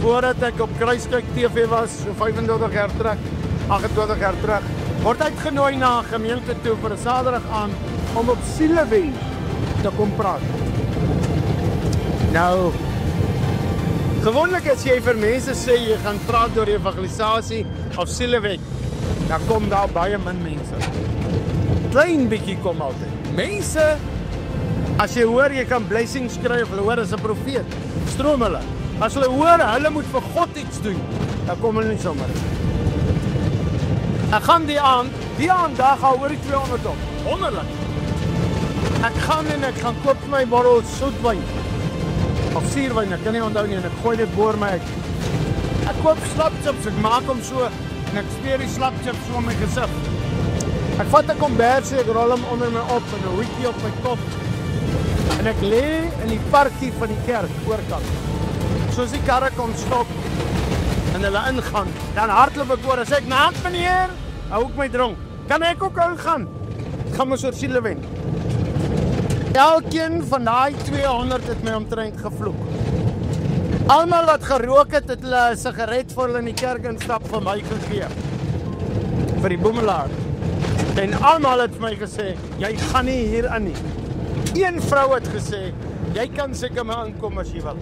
voordat ek op Kruiskyk TV was, so 25 jaar terug, 28 jaar terug, word uitgenooi na 'n gemeente toe vir 'n Saterdag aan om op sielewen te kom praat. Nou, gewoonlik as jy vir mense sê jy gaan praat oor evangelisasie of sielewen, dan kom daar baie min mense. Klein bietjie kom altyd. Mense, as jy hoor jy kan blessings kry of hulle hoor as 'n profeet, stroom hulle. As hulle hoor hulle moet vir God iets doen, dan kom hulle nie sommer. Ek gaan die aand daar gaan oor die 200 op. Wonderlik. Ek gaan koop my bottel soetwyn of suurwyn, ek kan nie onthou nie, en ek gooi dit boor my uit. Ek koop slapchips, ek maak hom so en ek smeer die slapchips so op my gesig. Ek vat 'n kombersie, ek rol hom onder my op en 'n hoedjie op my kop. En ek lê in die parkie van die kerk oorkant. Soos die karre kom stop en hulle ingaan, dan hardloop ek oor en sê ek, "Naam meneer, hou ek my dronk. Kan ek ook ingaan? Ek gaan mos oor siele wen." Elkeen van daai 200 het my omtrent gevloek. Almal wat gerook het hulle 'n sigaret vir hulle in die kerk instap vir my gegee. Vir die boemelaar. En almal het vir my gesê, "Jy gaan nie hier in nie." Een vrou het gesê, "Jy kan seker maar inkom as jy wil."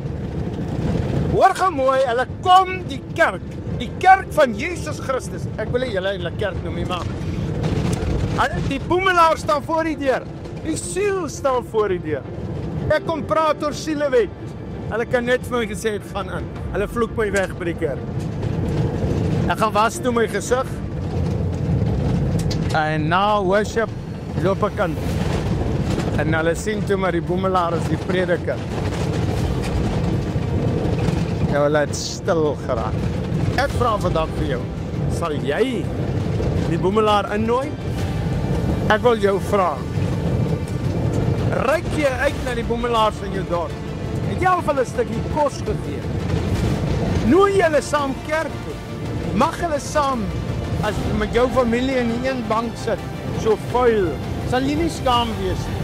Hoor gou mooi, hulle kom die kerk van Jesus Christus. Ek wil nie julle eintlik kerk noem nie, maar die boemelaar staan voor die deur. Die siel staan voor die deur. Ek kom praat oor sielewet. Hulle kan net vir my gesê het, "Gaan in." Hulle vloek my weg by die kerk. Ek gaan was toe my gesig. En na worship loop ek aan. En hulle sien toe maar die boemelaar is die prediker. Nou hulle het stil geraak. Ek vra vandag vir jou, sal jy die boemelaar innooi? Ek wil jou vra, reik jy uit na die boemelaars in jou dorp? Het jy al vir hulle 'n stukkie kos gegee? Nooi jy hulle saam kerk toe? Mag hulle saam, as met jou familie in een bank sit, so vuil, sal jy nie skaam wees nie?